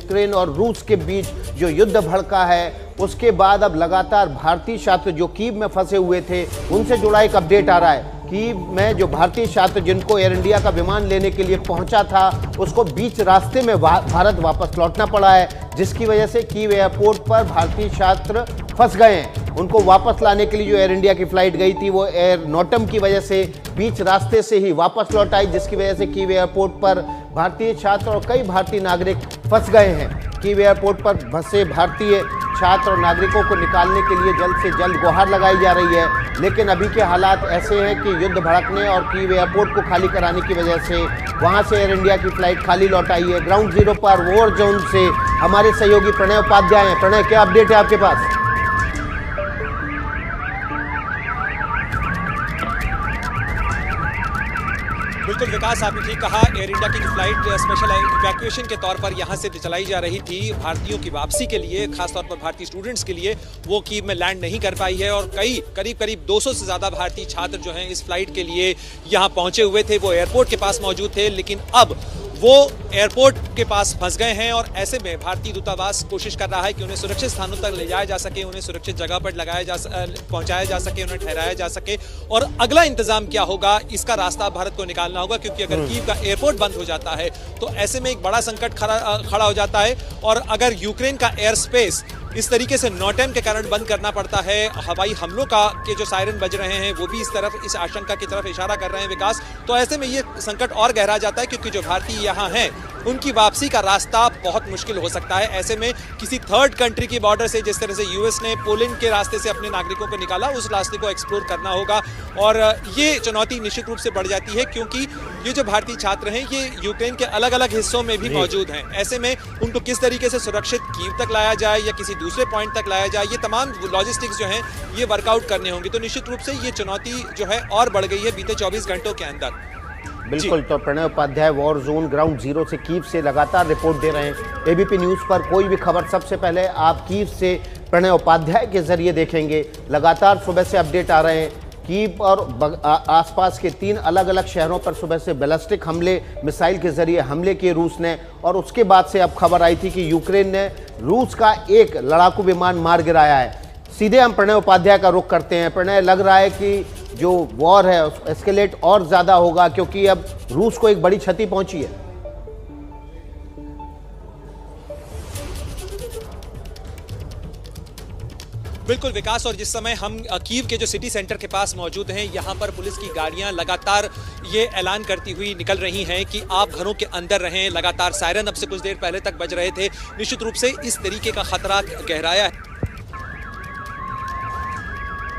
Ukraine और रूस के बीच जो युद्ध भड़का है, उसके बाद अब लगातार भारतीय छात्र जो कीव में फंसे हुए थे उनसे जुड़ा एक अपडेट आ रहा है। कीव में जो भारतीय छात्र जिनको एयर इंडिया का विमान लेने के लिए पहुंचा था, उसको बीच रास्ते में भारत वापस लौटना पड़ा है, जिसकी वजह से कीव एयरपोर्ट पर भारतीय छात्र फंस गए हैं। उनको वापस लाने के लिए जो एयर इंडिया की फ्लाइट गई थी वो एयर नोटम की वजह से बीच रास्ते से ही वापस लौट आई, जिसकी वजह से कीव एयरपोर्ट पर भारतीय छात्र और कई भारतीय नागरिक फंस गए हैं। कीव एयरपोर्ट पर फंसे भारतीय छात्र और नागरिकों को निकालने के लिए जल्द से जल्द गुहार लगाई जा रही है, लेकिन अभी के हालात ऐसे हैं कि युद्ध भड़कने और कीव एयरपोर्ट को खाली कराने की वजह से वहां से एयर इंडिया की फ्लाइट खाली लौट आई है। ग्राउंड जीरो पर वॉर जोन से हमारे सहयोगी प्रणय उपाध्याय हैं। प्रणय, क्या अपडेट है आपके पास? बिल्कुल विकास, आपने ठीक कहा। एयर इंडिया की फ्लाइट स्पेशल इवैक्यूएशन के तौर पर यहां से चलाई जा रही थी भारतीयों की वापसी के लिए, खासतौर पर भारतीय स्टूडेंट्स के लिए। वो कीव में लैंड नहीं कर पाई है और करीब 200 से ज्यादा भारतीय छात्र जो हैं इस फ्लाइट के लिए यहां पहुंचे हुए थे। वो एयरपोर्ट के पास मौजूद थे, लेकिन अब वो एयरपोर्ट के पास फंस गए हैं और ऐसे में भारतीय दूतावास कोशिश कर रहा है कि उन्हें सुरक्षित स्थानों तक ले जाया जा सके, उन्हें सुरक्षित जगह पर पहुंचाया जा सके, उन्हें ठहराया जा सके। और अगला इंतजाम क्या होगा, इसका रास्ता भारत को निकालना होगा, क्योंकि अगर कीव का एयरपोर्ट बंद हो जाता है तो ऐसे में एक बड़ा संकट खड़ा हो जाता है। और अगर यूक्रेन का एयर स्पेस इस तरीके से नोटम के कारण बंद करना पड़ता है, हवाई हमलों के जो सायरन बज रहे हैं वो भी इस आशंका की तरफ इशारा कर रहे हैं विकास, तो ऐसे में ये संकट और गहरा जाता है, क्योंकि जो भारतीय यहाँ हैं उनकी वापसी का रास्ता बहुत मुश्किल हो सकता है। ऐसे में किसी थर्ड कंट्री की बॉर्डर से, जिस तरह से यूएस ने पोलैंड के रास्ते से अपने नागरिकों को निकाला, उस रास्ते को एक्सप्लोर करना होगा। और ये चुनौती निश्चित रूप से बढ़ जाती है, क्योंकि ये जो भारतीय छात्र हैं ये यूक्रेन के अलग अलग हिस्सों में भी मौजूद हैं। ऐसे में उनको किस तरीके से सुरक्षित कीव तक लाया जाए या किसी दूसरे पॉइंट तक लाया जाए, ये तमाम लॉजिस्टिक्स जो हैं ये वर्कआउट करने होंगे। तो निश्चित रूप से ये चुनौती जो है और बढ़ गई है बीते 24 घंटों के अंदर। बिल्कुल, तो Pranay Upadhyay war zone ground zero से कीव से लगातार रिपोर्ट दे रहे हैं। एबीपी न्यूज़ पर कोई भी खबर सबसे पहले आप कीव से प्रणय उपाध्याय के जरिए देखेंगे। लगातार सुबह से अपडेट आ रहे हैं। कीव और आसपास के 3 अलग अलग शहरों पर सुबह से बैलिस्टिक हमले, मिसाइल के जरिए हमले किए रूस ने, और उसके बाद से अब खबर आई थी कि यूक्रेन ने रूस का एक लड़ाकू विमान मार गिराया है। सीधे हम प्रणय उपाध्याय का रुख करते हैं। प्रणय, लग रहा है कि जो वॉर है एस्केलेट और ज़्यादा होगा, क्योंकि अब रूस को एक बड़ी क्षति पहुंची है। बिल्कुल विकास, और जिस समय हम कीव के जो सिटी सेंटर के पास मौजूद हैं, यहाँ पर पुलिस की गाड़ियाँ लगातार ये ऐलान करती हुई निकल रही हैं कि आप घरों के अंदर रहें। लगातार सायरन अब से कुछ देर पहले तक बज रहे थे। निश्चित रूप से इस तरीके का खतरा गहराया है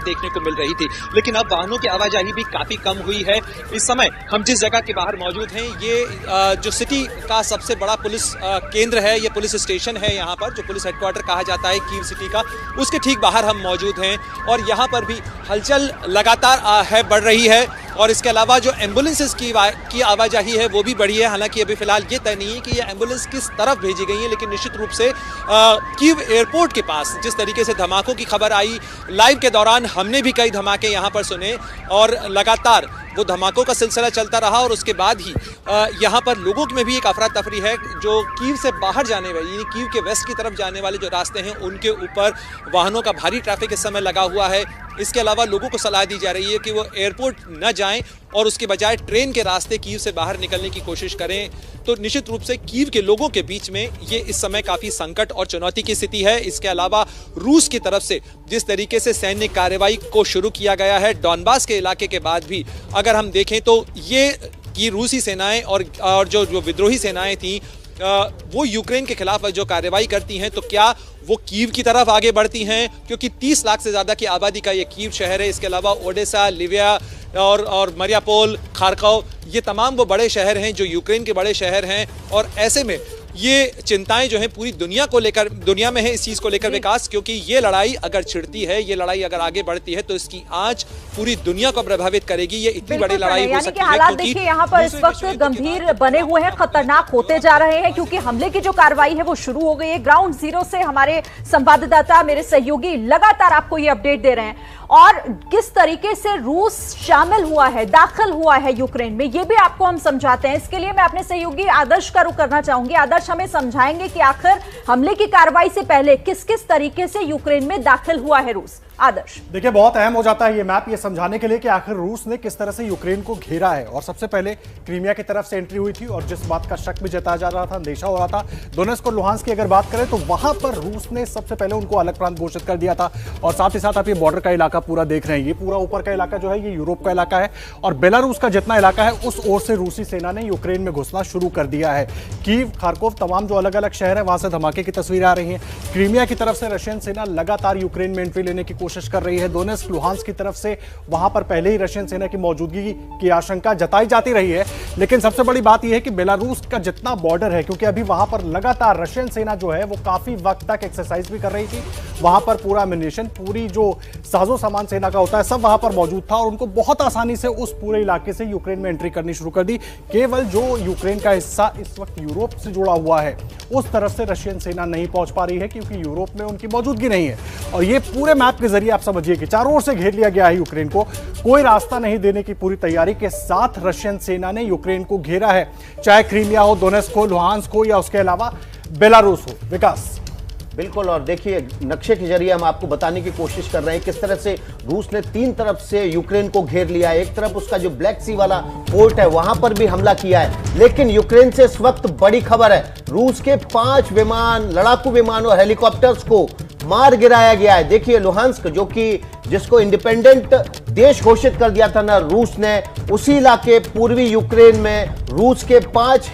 देखने को मिल रही थी, लेकिन अब वाहनों की आवाजाही भी काफी कम हुई है। इस समय हम जिस जगह के बाहर मौजूद हैं, ये जो सिटी का सबसे बड़ा पुलिस केंद्र है, ये पुलिस स्टेशन है यहाँ पर, जो पुलिस हेडक्वार्टर कहा जाता है कीव सिटी का, उसके ठीक बाहर हम मौजूद हैं। और यहाँ पर भी हलचल लगातार बढ़ रही है। और इसके अलावा जो एम्बुलेंसेस की आवाजाही है वो भी बढ़ी है। हालांकि अभी फिलहाल ये तय नहीं है कि ये एम्बुलेंस किस तरफ भेजी गई है, लेकिन निश्चित रूप से कीव एयरपोर्ट के पास जिस तरीके से धमाकों की खबर आई, लाइव के दौरान हमने भी कई धमाके यहाँ पर सुने और लगातार वो धमाकों का सिलसिला चलता रहा। और उसके बाद ही यहाँ पर लोगों में भी एक अफरा तफरी है। जो कीव से बाहर जाने वाली, यानी कीव के वेस्ट की तरफ जाने वाले जो रास्ते हैं, उनके ऊपर वाहनों का भारी ट्रैफिक इस समय लगा हुआ है। इसके अलावा लोगों को सलाह दी जा रही है कि वो एयरपोर्ट न जाएं और उसके बजाय ट्रेन के रास्ते कीव से बाहर निकलने की कोशिश करें। तो निश्चित रूप से कीव के लोगों के बीच में ये इस समय काफी संकट और चुनौती की स्थिति है। इसके अलावा रूस की तरफ से जिस तरीके से सैन्य कार्रवाई को शुरू किया गया है डॉनबास के इलाके के बाद भी, अगर हम देखें तो ये कि रूसी सेनाएं और जो विद्रोही सेनाएं थी वो यूक्रेन के खिलाफ जो कार्रवाई करती हैं, तो क्या वो कीव की तरफ आगे बढ़ती हैं, क्योंकि 30 लाख से ज़्यादा की आबादी का ये कीव शहर है। इसके अलावा ओडेसा, लिविया और मरियापोल, खारकोव, ये तमाम वो बड़े शहर हैं जो यूक्रेन के बड़े शहर हैं। और ऐसे में ये चिंताएं जो हैं पूरी दुनिया में है इस चीज़ को लेकर विकास, क्योंकि ये लड़ाई अगर छिड़ती है, ये लड़ाई अगर आगे बढ़ती है, तो इसकी आंच पूरी दुनिया को प्रभावित करेगी। ये इतनी बड़ी लड़ाई हो सकती है। हालात देखिए यहाँ पर इस वक्त गंभीर बने हुए हैं, खतरनाक होते जा रहे हैं, क्योंकि हमले की जो कार्रवाई है वो शुरू हो गई है। ग्राउंड जीरो से हमारे संवाददाता, मेरे सहयोगी लगातार आपको ये अपडेट दे रहे हैं। और किस तरीके से रूस शामिल हुआ है, दाखिल हुआ है यूक्रेन में, ये भी आपको हम समझाते हैं। इसके लिए मैं अपने सहयोगी आदर्श का रुख करना चाहूंगी। आदर्श, हमें समझाएंगे कि आखिर हमले की कार्रवाई से पहले किस किस तरीके से यूक्रेन में दाखिल हुआ है रूस। आदर्श, देखिए, बहुत अहम हो जाता है ये मैप ये समझाने के लिए कि आखिर रूस ने किस तरह से यूक्रेन को घेरा है। और सबसे पहले क्रीमिया की तरफ से एंट्री हुई थी और जिस बात का शक भी जताया जा रहा था, अंदेशा हो रहा था, दोनेत्स्क और लुहांस्क की अगर बात करें तो वहां पर रूस ने सबसे पहले उनको अलग प्रांत घोषित कर दिया था। और साथ ही साथ आप ये बॉर्डर का इलाका पूरा देख रहे हैं, ये पूरा ऊपर का इलाका जो है ये यूरोप का इलाका है और बेलारूस का जितना इलाका है उस ओर से रूसी सेना ने यूक्रेन में घुसना शुरू कर दिया है। कीव, खार्कोव, तमाम जो अलग अलग शहर है वहां से धमाके की तस्वीरें आ रही हैं। क्रीमिया की तरफ से रशियन सेना लगातार यूक्रेन में एंट्री लेने की कोशिश कर रही है। दोनेत्स्क, लुहांस्क की तरफ से वहां पर पहले ही रशियन सेना की मौजूदगी की आशंका जताई जाती रही है। लेकिन सबसे बड़ी बात यह है कि बेलारूस का जितना बॉर्डर है, क्योंकि अभी वहां पर लगातार रशियन सेना जो है वो काफी वक्त तक एक्सरसाइज भी कर रही थी, वहां पर पूरा एमिनेशन, पूरी जो साजो सामान सेना का होता है सब वहां पर मौजूद था और उनको बहुत आसानी से उस पूरे इलाके से यूक्रेन में एंट्री करनी शुरू कर दी। केवल जो यूक्रेन का हिस्सा इस वक्त यूरोप से जुड़ा हुआ है उस तरफ से रशियन सेना नहीं पहुंच पा रही है क्योंकि यूरोप में उनकी मौजूदगी नहीं है। और ये पूरे मैप के जरिए आप समझिए कि चारों ओर से घेर लिया गया है यूक्रेन को, कोई रास्ता नहीं देने की पूरी तैयारी के साथ रशियन सेना ने यूक्रेन को घेरा है, चाहे क्रीमिया हो, दोनेत्स्क हो, लुहांस्क हो या उसके अलावा बेलारूस हो। विकास, बिल्कुल, और देखिए नक्शे के जरिए हम आपको बताने की कोशिश कर रहे हैं किस तरह से रूस ने तीन तरफ से यूक्रेन को घेर लिया है। एक तरफ उसका जो ब्लैक सी वाला पोर्ट है वहां पर भी हमला किया है, लेकिन यूक्रेन से इस वक्त बड़ी खबर है, रूस के 5 विमान, लड़ाकू विमान और हेलीकॉप्टर्स को मार गिराया गया है। देखिए लुहांस्क, जो कि जिसको इंडिपेंडेंट देश घोषित कर दिया था ना रूस ने, उसी इलाके पूर्वी यूक्रेन में रूस के 5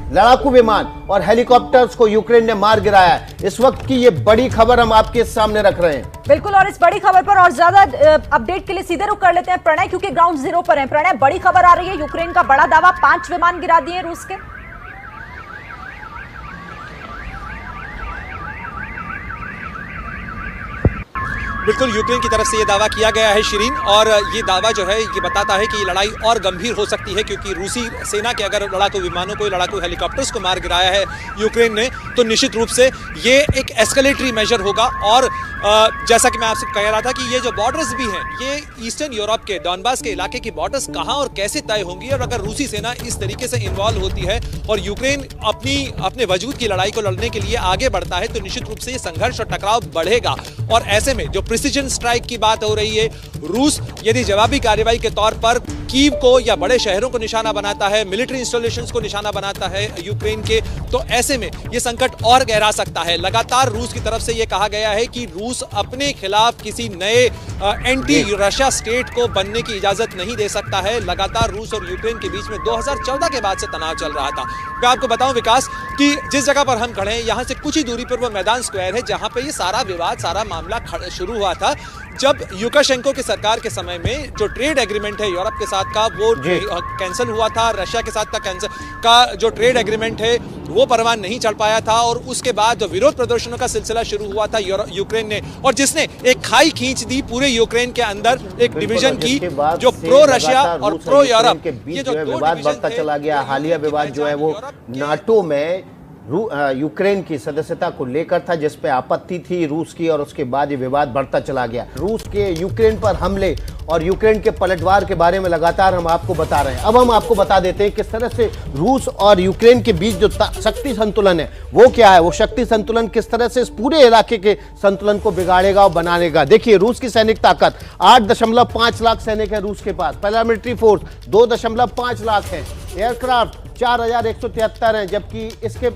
लड़ाकू विमान और हेलीकॉप्टर्स को यूक्रेन ने मार गिराया है। इस वक्त की ये बड़ी खबर हम आपके सामने रख रहे हैं। बिल्कुल, और इस बड़ी खबर पर और ज्यादा अपडेट के लिए सीधे रुख कर लेते हैं प्रणय, क्योंकि ग्राउंड जीरो पर है। प्रणय, बड़ी खबर आ रही है, यूक्रेन का बड़ा दावा, 5 विमान गिरा दिए रूस के। बिल्कुल, यूक्रेन की तरफ से ये दावा किया गया है शिरीन, और ये दावा जो है ये बताता है कि ये लड़ाई और गंभीर हो सकती है क्योंकि रूसी सेना के अगर लड़ाकू विमानों को, लड़ाकू हेलीकॉप्टर्स को मार गिराया है यूक्रेन ने तो निश्चित रूप से ये एक एस्केलेटरी मेजर होगा। और जैसा कि मैं आपसे कह रहा था कि ये जो बॉर्डर्स भी हैं ये ईस्टर्न यूरोप के डॉनबास के इलाके की बॉर्डर्स कहाँ और कैसे तय होंगी, और अगर रूसी सेना इस तरीके से इन्वॉल्व होती है और यूक्रेन अपने वजूद की लड़ाई को लड़ने के लिए आगे बढ़ता है तो निश्चित रूप से ये संघर्ष और टकराव बढ़ेगा। और ऐसे में जो प्रिसिजन स्ट्राइक की बात हो रही है, रूस यदि जवाबी कार्रवाई के तौर पर कीव को या बड़े शहरों को निशाना बनाता है, मिलिट्री इंस्टॉलेशंस को निशाना बनाता है यूक्रेन के, तो ऐसे में ये संकट और गहरा सकता है। लगातार रूस की तरफ से ये कहा गया है कि रूस अपने खिलाफ किसी नए एंटी रशिया स्टेट को बनने की इजाजत नहीं दे सकता है। लगातार रूस और यूक्रेन के बीच में 2014 के बाद से तनाव चल रहा था। मैं आपको बताऊं विकास कि जिस जगह पर हम खड़े हैं यहाँ से कुछ ही दूरी पर वो मैदान स्क्वायर है जहां पे ये सारा विवाद, सारा मामला शुरू हुआ था जब युकाशेंको की सरकार के समय में जो ट्रेड एग्रीमेंट है यूरोप के साथ का वो कैंसिल हुआ था। रशिया के साथ का जो ट्रेड एग्रीमेंट है वो परवान नहीं चढ़ पाया था और उसके बाद जो विरोध प्रदर्शनों का सिलसिला शुरू हुआ था यूक्रेन ने, और जिसने एक खाई खींच दी पूरे यूक्रेन के अंदर एक डिवीजन की जो प्रो रशिया और प्रो यूरोप के बीच जो है विवाद बढ़ता चला गया। हालिया विवाद जो है वो नाटो में यूक्रेन की सदस्यता को लेकर था जिस पे आपत्ति थी रूस की, और उसके बाद ये विवाद बढ़ता चला गया। रूस के यूक्रेन पर हमले और यूक्रेन के पलटवार के बारे में लगातार हम आपको बता रहे हैं। अब हम आपको बता देते हैं किस तरह से रूस और यूक्रेन के बीच जो शक्ति संतुलन है वो क्या है, वो शक्ति संतुलन किस तरह से इस पूरे इलाके के संतुलन को बिगाड़ेगा और बनाएगा। देखिए रूस की सैनिक ताकत 8.5 लाख सैनिक है रूस के पास, पैरामिलिट्री फोर्स 2.5 लाख है, एयरक्राफ्ट 4173 हैं, जबकि इसके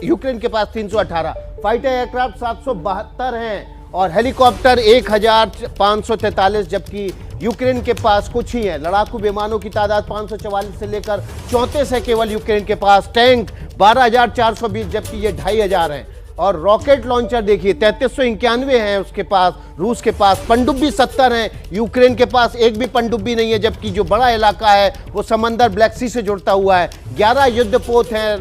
यूक्रेन के पास 318, फाइटर एयरक्राफ्ट 772 हैं और हेलीकॉप्टर 1543, जबकि यूक्रेन के पास कुछ ही है। लड़ाकू विमानों की तादाद 544 से लेकर 34 है केवल यूक्रेन के पास, टैंक 12,420 जबकि ये 2,500 हैं, और रॉकेट लॉन्चर देखिए 3391 हैं उसके पास, रूस के पास पनडुब्बी 70 हैं, यूक्रेन के पास एक भी पनडुब्बी नहीं है, जबकि जो बड़ा इलाका है वो समंदर ब्लैक सी से जुड़ता हुआ है। 11 युद्धपोत हैं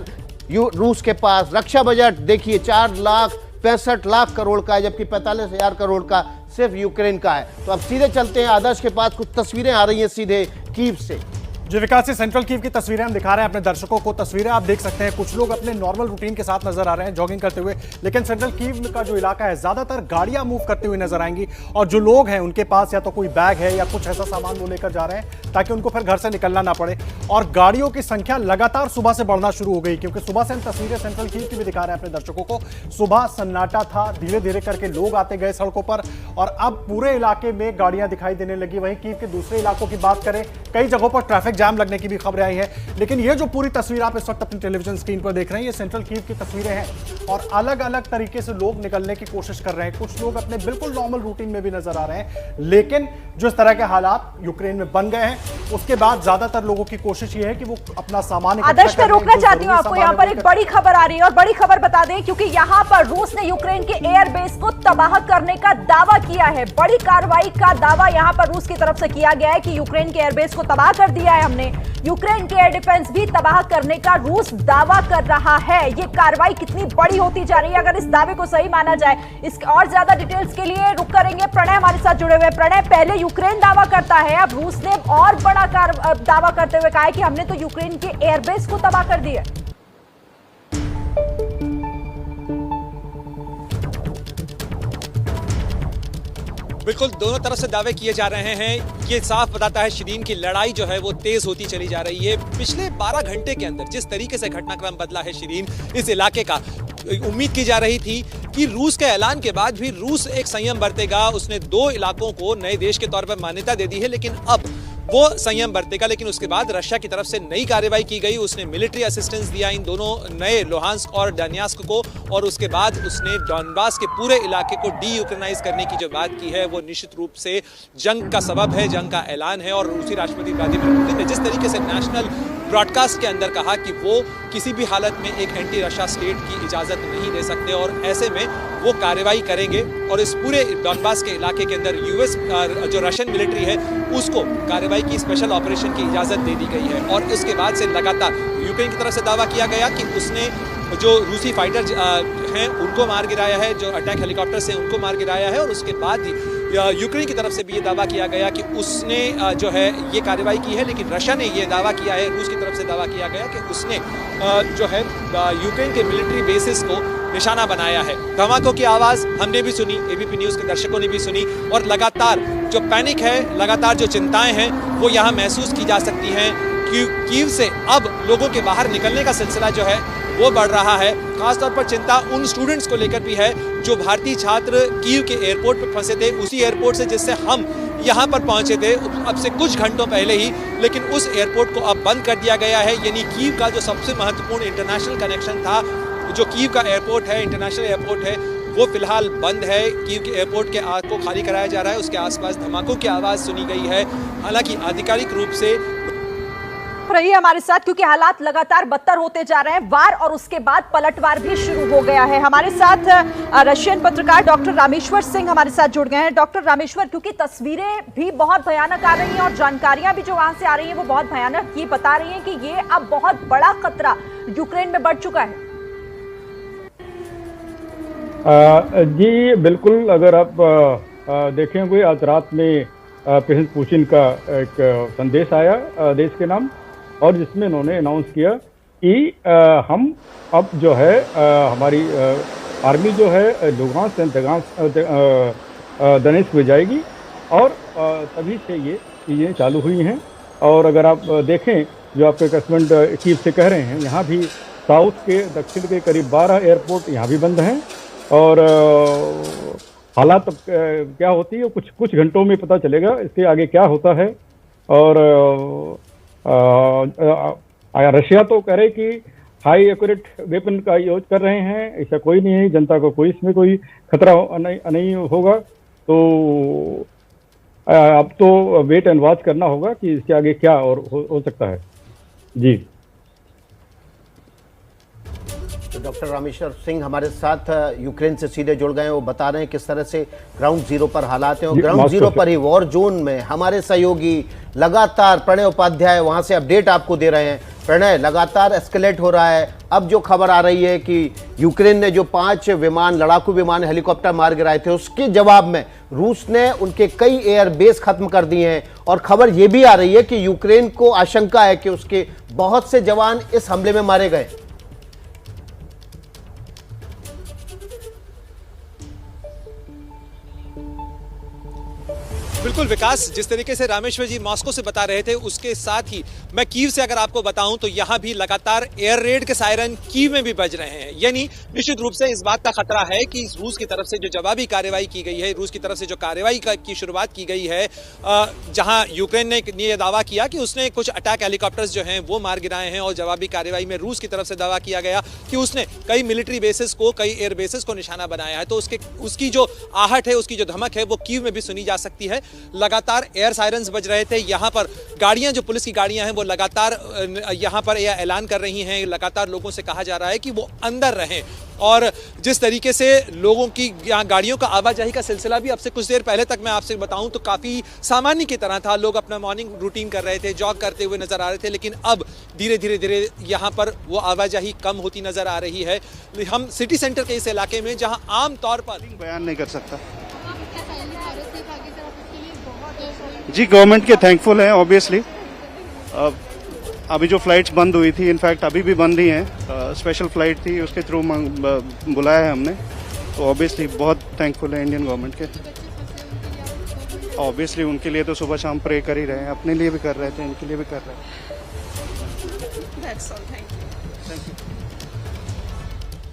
रूस के पास। रक्षा बजट देखिए 4,65,00,000 करोड़ का है, जबकि 45,000 करोड़ का सिर्फ यूक्रेन का है। तो अब सीधे चलते हैं आदर्श के पास, कुछ तस्वीरें आ रही हैं सीधे कीव से। जो विकास से सेंट्रल कीव की तस्वीरें हम दिखा रहे हैं अपने दर्शकों को। तस्वीरें आप देख सकते हैं, कुछ लोग अपने नॉर्मल रूटीन के साथ नजर आ रहे हैं जॉगिंग करते हुए, लेकिन सेंट्रल कीव का जो इलाका है ज्यादातर गाड़ियां मूव करते हुए नजर आएंगी और जो लोग हैं उनके पास या तो कोई बैग है या कुछ ऐसा सामान वो लेकर जा रहे हैं ताकि उनको फिर घर से निकलना ना पड़े। और गाड़ियों की संख्या लगातार सुबह से बढ़ना शुरू हो गई, क्योंकि सुबह से हम तस्वीरें सेंट्रल कीव की भी दिखा रहे हैं अपने दर्शकों को। सुबह सन्नाटा था, धीरे धीरे करके लोग आते गए सड़कों पर और अब पूरे इलाके में गाड़ियां दिखाई देने लगी। वहीं कीव के दूसरे इलाकों की बात करें, कई जगहों पर ट्रैफिक जाम लगने की भी खबरें आई है। लेकिन ये जो पूरी तस्वीर आप इस वक्त अपनी टेलीविजन स्क्रीन पर देख रहे हैं, ये सेंट्रल कीव की तस्वीरें हैं और अलग अलग तरीके से लोग निकलने की कोशिश कर रहे हैं। कुछ लोग अपने बिल्कुल नॉर्मल रूटीन में भी नजर आ रहे हैं, लेकिन जो इस तरह के हालात यूक्रेन में बन गए हैं उसके बाद ज्यादातर लोगों की कोशिश ये है कि वो अपना सामान आदर्श मैं रोकना चाहती हूँ आपको, यहाँ पर एक बड़ी खबर आ रही है और बड़ी खबर बता दें, क्योंकि यहाँ पर रूस ने यूक्रेन के एयरबेस को तबाह करने का दावा किया है। बड़ी कार्रवाई का दावा यहाँ पर रूस की तरफ से किया गया है कि यूक्रेन के एयरबेस को तबाह कर दिया है हमने। यूक्रेन के एयर डिफेंस भी तबाह करने का रूस दावा कर रहा है। ये कार्रवाई कितनी बड़ी होती जा रही है अगर इस दावे को सही माना जाए। इस और ज्यादा डिटेल्स के लिए रुक करेंगे, प्रणय हमारे साथ जुड़े हुए। प्रणय, पहले यूक्रेन दावा करता है, अब रूस ने और बड़ा दावा करते हुए कहा है कि हमने तो यूक्रेन के एयरबेस को तबाह कर दिया। बिल्कुल, दोनों तरफ से दावे किए जा रहे हैं। ये साफ बताता है शिरीन की लड़ाई जो है वो तेज होती चली जा रही है। पिछले 12 घंटे के अंदर जिस तरीके से घटनाक्रम बदला है शिरीन इस इलाके का, उम्मीद की जा रही थी कि रूस के ऐलान के बाद भी रूस एक संयम बरतेगा। उसने 2 इलाकों को नए देश के तौर पर मान्यता दे दी है, लेकिन अब वो संयम बरतेगा। लेकिन उसके बाद रशिया की तरफ से नई कार्रवाई की गई, उसने मिलिट्री असिस्टेंस दिया इन दोनों नए लुहांस्क और डोनेत्स्क को, और उसके बाद उसने डॉनबास के पूरे इलाके को डी यूक्रेनाइज करने की जो बात की है वो निश्चित रूप से जंग का सबब है, जंग का ऐलान है। और रूसी राष्ट्रपति व्लादिमीर पुतिन ने जिस तरीके से नेशनल ब्रॉडकास्ट के अंदर कहा कि वो किसी भी हालत में एक एंटी रशिया स्टेट की इजाजत नहीं दे सकते और ऐसे में वो कार्रवाई करेंगे और इस पूरे डॉनबास के इलाके के अंदर यूएस जो रशियन मिलिट्री है उसको कार्रवाई की, स्पेशल ऑपरेशन की इजाजत दे दी गई है। और इसके बाद से लगातार यूक्रेन की तरफ से दावा किया गया कि उसने जो रूसी फाइटर हैं उनको मार गिराया है, जो अटैक हेलीकॉप्टर से उनको मार गिराया है। और उसके बाद ही यूक्रेन की तरफ से भी ये दावा किया गया कि उसने जो है ये कार्रवाई की है। लेकिन रशिया ने ये दावा किया है, रूस की तरफ से दावा किया गया कि उसने जो है यूक्रेन के मिलिट्री बेसिस को निशाना बनाया है। धमाकों की आवाज़ हमने भी सुनी, एबीपी न्यूज़ के दर्शकों ने भी सुनी और लगातार जो पैनिक है, लगातार जो चिंताएं हैं वो यहाँ महसूस की जा सकती हैं। कीव से अब लोगों के बाहर निकलने का सिलसिला जो है वो बढ़ रहा है। खासतौर पर चिंता उन स्टूडेंट्स को लेकर भी है जो भारतीय छात्र कीव के एयरपोर्ट पर फंसे थे, उसी एयरपोर्ट से जिससे हम यहाँ पर पहुँचे थे अब से कुछ घंटों पहले ही। लेकिन उस एयरपोर्ट को अब बंद कर दिया गया है, यानी कीव का जो सबसे महत्वपूर्ण इंटरनेशनल कनेक्शन था, जो कीव का एयरपोर्ट है, इंटरनेशनल एयरपोर्ट है, वो फिलहाल बंद है। कीव के एयरपोर्ट के आग को खाली कराया जा रहा है, उसके आसपास धमाकों की आवाज़ सुनी गई है। हालांकि आधिकारिक रूप से रही हमारे साथ, क्योंकि हालात लगातार बदतर होते जा रहे हैं। वार और उसके बाद पलटवार भी शुरू हो गया है। हमारे साथ रशियन पत्रकार डॉक्टर रामेश्वर सिंह हमारे साथ जुड़ गए हैं। डॉक्टर रामेश्वर, क्योंकि तस्वीरें भी बहुत भयानक आ रही हैं और जानकारियां भी जो वहां से आ रही हैं वो बहुत भयानक ये बता रही हैं कि ये अब बहुत बड़ा खतरा यूक्रेन में बढ़ चुका है। जी बिल्कुल, अगर आप देखेंगे आज रात में प्रेसिडेंट पुतिन का एक संदेश आया देश के नाम, और जिसमें उन्होंने अनाउंस किया कि हम अब जो है हमारी आर्मी जो है लुहांस्क दोनेत्स्क में जाएगी और तभी से ये चीज़ें चालू हुई हैं। और अगर आप देखें जो आपके कस्टमर कीव से कह रहे हैं, यहाँ भी साउथ के दक्षिण के करीब 12 एयरपोर्ट यहाँ भी बंद हैं और हालात अब क्या होती है कुछ घंटों में पता चलेगा इसके आगे क्या होता है। और रशिया तो कह रहे कि हाई एक्यूरेट वेपन का यूज कर रहे हैं, ऐसा कोई नहीं है, जनता को कोई इसमें कोई खतरा नहीं होगा। तो अब तो वेट एंड वॉच करना होगा कि इसके आगे क्या और हो सकता है। जी डॉक्टर रामेश्वर सिंह हमारे साथ यूक्रेन से सीधे जुड़ गए हैं। वो बता रहे हैं किस तरह से ग्राउंड जीरो पर हालात हैं और ग्राउंड जीरो पर ही वॉर जोन में हमारे सहयोगी लगातार प्रणय उपाध्याय वहां से अपडेट आपको दे रहे हैं। प्रणय, लगातार एस्केलेट हो रहा है। अब जो खबर आ रही है कि यूक्रेन ने जो 5 विमान, लड़ाकू विमान, हेलीकॉप्टर मार गिराए थे, उसके जवाब में रूस ने उनके कई एयरबेस खत्म कर दिए हैं। और खबर यह भी आ रही है कि यूक्रेन को आशंका है कि उसके बहुत से जवान इस हमले में मारे गए। बिल्कुल विकास, जिस तरीके से रामेश्वर जी मॉस्को से बता रहे थे, उसके साथ ही मैं कीव से अगर आपको बताऊं तो यहां भी लगातार एयर रेड के सायरन कीव में भी बज रहे हैं। यानी निश्चित रूप से इस बात का खतरा है कि रूस की तरफ से जो जवाबी कार्रवाई की गई है, रूस की तरफ से जो कार्रवाई की शुरुआत की गई है, जहां यूक्रेन ने यह दावा किया कि उसने कुछ अटैक हेलीकॉप्टर्स जो हैं वो मार गिराए हैं, और जवाबी कार्रवाई में रूस की तरफ से दावा किया गया कि उसने कई मिलिट्री बेसिस को, कई एयर बेसिस को निशाना बनाया है। तो उसकी जो आहट है, उसकी जो धमक है, वो कीव में भी सुनी जा सकती है। लगातार एयर सायरन्स बज रहे थे। यहां पर गाड़ियां, जो पुलिस की गाड़ियां हैं, वो लगातार यहां पर यह ऐलान कर रही हैं। लगातार लोगों से कहा जा रहा है कि वो अंदर रहें। और जिस तरीके से लोगों की गाड़ियों का आवाजाही का सिलसिला भी अब से कुछ देर पहले तक मैं आपसे बताऊं तो काफी सामान्य की तरह था। लोग अपना मॉर्निंग रूटीन कर रहे थे, जॉग करते हुए नजर आ रहे थे, लेकिन अब धीरे धीरे यहां पर वो आवाजाही कम होती नजर आ रही है। हम सिटी सेंटर के इस इलाके में, जहां आमतौर पर बयान नहीं कर सकता। जी, गवर्नमेंट के थैंकफुल हैं ऑब्वियसली। अभी जो फ्लाइट्स बंद हुई थी, इनफैक्ट अभी भी बंद ही हैं, स्पेशल फ्लाइट थी, उसके थ्रू बुलाया है हमने, तो ऑब्वियसली बहुत थैंकफुल है इंडियन गवर्नमेंट के। ऑब्वियसली उनके लिए तो सुबह शाम प्रे कर ही रहे हैं, अपने लिए भी कर रहे थे, इनके लिए भी कर रहे हैं। Thank you.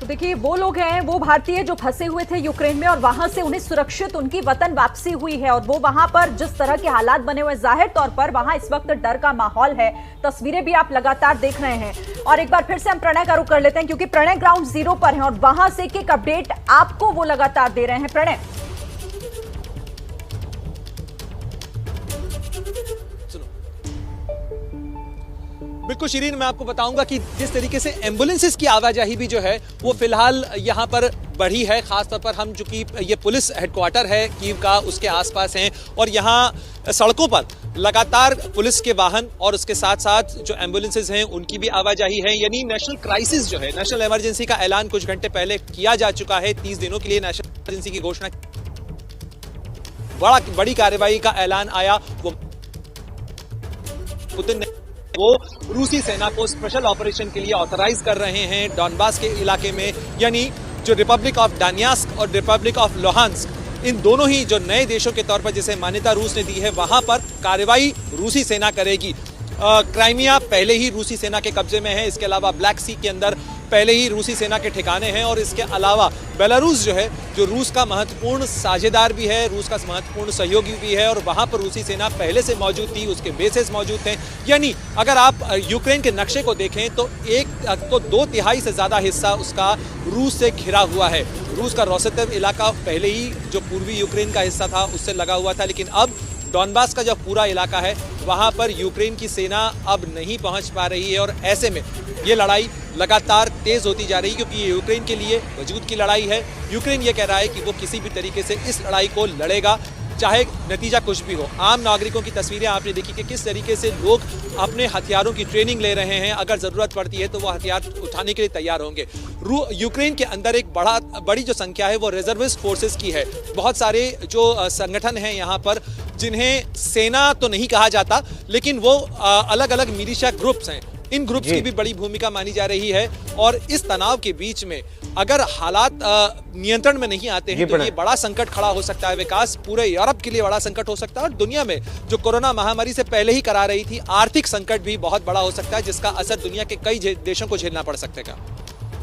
तो देखिए, वो लोग हैं, वो भारतीय जो फंसे हुए थे यूक्रेन में और वहां से उन्हें सुरक्षित उनकी वतन वापसी हुई है। और वो वहां पर जिस तरह के हालात बने हुए, जाहिर तौर पर वहां इस वक्त डर का माहौल है। तस्वीरें भी आप लगातार देख रहे हैं। और एक बार फिर से हम प्रणय का रुख कर लेते हैं, क्योंकि प्रणय ग्राउंड जीरो पर है और वहां से एक अपडेट आपको वो लगातार दे रहे हैं। प्रणय, बिल्कुल शिरीन, मैं आपको बताऊंगा कि जिस तरीके से एम्बुलेंसेस की आवाजाही भी जो है वो फिलहाल यहां पर बढ़ी है। खासतौर पर हम, चूंकि ये पुलिस हेडक्वार्टर है कीव का, उसके आसपास हैं, और यहां सड़कों पर लगातार पुलिस के वाहन और उसके साथ साथ जो एम्बुलेंसेस हैं उनकी भी आवाजाही है। यानी नेशनल क्राइसिस जो है, नेशनल इमरजेंसी का ऐलान कुछ घंटे पहले किया जा चुका है। 30 दिनों के लिए नेशनल इमरजेंसी की घोषणा, बड़ी कार्रवाई का ऐलान आया। वो पुतिन ने वो रूसी सेना को स्पेशल ऑपरेशन के लिए ऑथराइज कर रहे हैं डॉनबास के इलाके में। यानी जो रिपब्लिक ऑफ डानियास्क और रिपब्लिक ऑफ लोहांस्क, इन दोनों ही जो नए देशों के तौर पर जिसे मान्यता रूस ने दी है, वहां पर कार्रवाई रूसी सेना करेगी। क्राइमिया पहले ही रूसी सेना के कब्जे में है। इसके अलावा ब्लैक सी के अंदर पहले ही रूसी सेना के ठिकाने हैं। और इसके अलावा बेलारूस जो है, जो रूस का महत्वपूर्ण साझेदार भी है, रूस का महत्वपूर्ण सहयोगी भी है, और वहां पर रूसी सेना पहले से मौजूद थी, उसके बेसेस मौजूद थे। यानी अगर आप यूक्रेन के नक्शे को देखें तो 2/3 से ज्यादा हिस्सा उसका रूस से घिरा हुआ है। रूस का रोस्तेव इलाका पहले ही जो पूर्वी यूक्रेन का हिस्सा था उससे लगा हुआ था, लेकिन अब डॉनबास का जो पूरा इलाका है वहां पर यूक्रेन की सेना अब नहीं पहुंच पा रही है। और ऐसे में ये लड़ाई लगातार तेज होती जा रही है, क्योंकि ये यूक्रेन के लिए वजूद की लड़ाई है। यूक्रेन ये कह रहा है कि वो किसी भी तरीके से इस लड़ाई को लड़ेगा, चाहे नतीजा कुछ भी हो। आम नागरिकों की तस्वीरें आपने देखी कि किस तरीके से लोग अपने हथियारों की ट्रेनिंग ले रहे हैं। अगर जरूरत पड़ती है तो वो हथियार उठाने के लिए तैयार होंगे। यूक्रेन के अंदर एक बड़ी जो संख्या है वो रिजर्विस्ट फोर्सेस की है। बहुत सारे जो संगठन हैं यहाँ पर, जिन्हें सेना तो नहीं कहा जाता, लेकिन वो अलग अलग मिलिशिया ग्रुप्स हैं। इन ग्रुप्स की भी बड़ी भूमिका मानी जा रही है। और इस तनाव के बीच में अगर हालात नियंत्रण में नहीं आते हैं तो ये बड़ा संकट खड़ा हो सकता है। विकास, पूरे यूरोप के लिए बड़ा संकट हो सकता है, और दुनिया में जो कोरोना महामारी से पहले ही करा रही थी, आर्थिक संकट भी बहुत बड़ा हो सकता है, जिसका असर दुनिया के कई देशों को झेलना पड़ सकता है।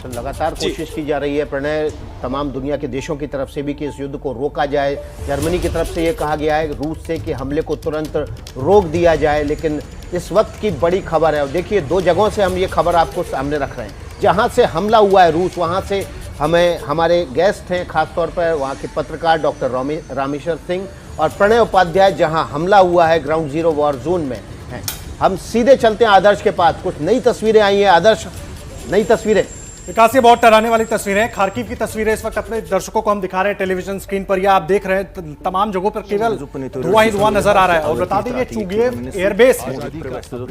तो लगातार कोशिश की जा रही है प्रणय, तमाम दुनिया के देशों की तरफ से भी कि इस युद्ध को रोका जाए। जर्मनी की तरफ से ये कहा गया है रूस से कि हमले को तुरंत रोक दिया जाए। लेकिन इस वक्त की बड़ी खबर है, और देखिए 2 जगहों से हम ये खबर आपको सामने रख रहे हैं। जहां से हमला हुआ है रूस, वहां से हमें हमारे गेस्ट हैं, खासतौर पर वहां के पत्रकार डॉक्टर रामेश्वर सिंह और प्रणय उपाध्याय, जहां हमला हुआ है ग्राउंड जीरो वॉर जोन में हैं। हम सीधे चलते हैं आदर्श के पास। कुछ नई तस्वीरें आई हैं आदर्श, नई तस्वीरें। विकास, ये बहुत डराने वाली तस्वीरें हैं। खार्किव की तस्वीरें इस वक्त अपने दर्शकों को हम दिखा रहे हैं टेलीविजन स्क्रीन पर, या आप देख रहे हैं तमाम जगहों पर केवल धुआं ही धुआं नजर आ रहा है। और बता दें ये चुगेव एयरबेस है,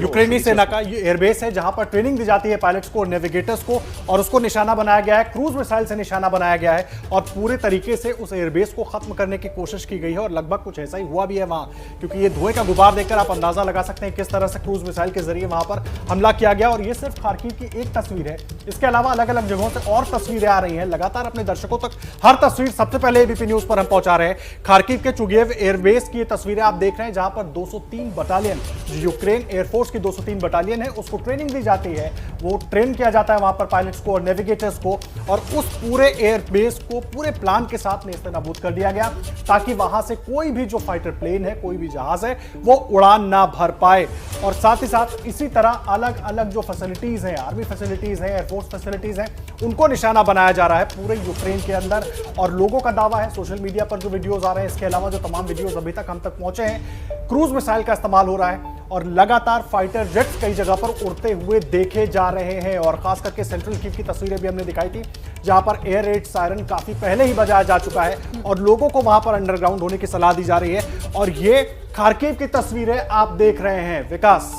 यूक्रेनी सेना का ये एयरबेस है जहां पर ट्रेनिंग दी जाती है पायलट्स को और नेविगेटर्स को, और उसको निशाना बनाया गया है, क्रूज मिसाइल से निशाना बनाया गया है और पूरे तरीके से उस एयरबेस को खत्म करने की कोशिश की गई है। और लगभग कुछ ऐसा ही हुआ भी है वहां, क्योंकि ये धुएं का गुबार देखकर आप अंदाजा लगा सकते हैं किस तरह से क्रूज मिसाइल के जरिए वहां पर हमला किया गया। और ये सिर्फ खार्किव की एक तस्वीर है, इसके अलावा अलग अलग जगहों से और तस्वीरें आ रही हैं। लगातार अपने दर्शकों तक हर तस्वीर सबसे पहले एबीपी न्यूज पर हम पहुंचा रहे हैं। खार्किव के चुगेव एयरबेस की ये तस्वीरें आप देख रहे हैं जहां पर 203 बटालियन, जो यूक्रेन एयरफोर्स की 203 बटालियन है, उसको ट्रेनिंग दी जाती है। वो ट्रेन किया जाता है वहां पर पायलट्स को और नेविगेटर्स को, और उस पूरे एयरबेस को पूरे प्लान के साथ नेस्तनाबूद कर दिया गया ताकि वहां से कोई भी जो फाइटर प्लेन है, कोई भी जहाज है, वो उड़ान ना भर पाए। और साथ ही साथ इसी तरह अलग अलग जो फैसिलिटीज हैं, आर्मी फैसिलिटीज हैं, एयरफोर्स फैसिलिटीज हैं, उनको निशाना बनाया जा रहा है पूरे यूक्रेन के अंदर। और लोगों का दावा है, सोशल मीडिया पर जो वीडियोस आ रहे हैं, इसके अलावा जो तमाम वीडियोस अभी तक हम तक पहुंचे हैं, क्रूज मिसाइल का इस्तेमाल हो रहा है और लगातार फाइटर जेट्स कई जगह पर उड़ते हुए देखे जा रहे हैं। और खास करके सेंट्रल कीव की तस्वीरें भी हमने दिखाई थी जहां पर एयर रेड सायरन काफी पहले ही बजाया जा चुका है और लोगों को वहां पर अंडरग्राउंड होने की सलाह दी जा रही है। और ये खार्किव की तस्वीरें आप देख रहे हैं विकास।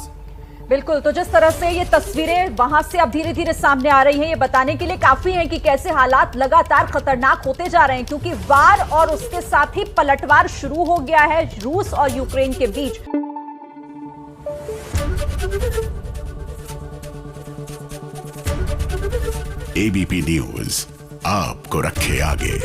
बिल्कुल, तो जिस तरह से ये तस्वीरें वहां से अब धीरे धीरे सामने आ रही हैं, ये बताने के लिए काफी है कि कैसे हालात लगातार खतरनाक होते जा रहे हैं, क्योंकि वार और उसके साथ ही पलटवार शुरू हो गया है रूस और यूक्रेन के बीच। एबीपी न्यूज आपको रखे आगे।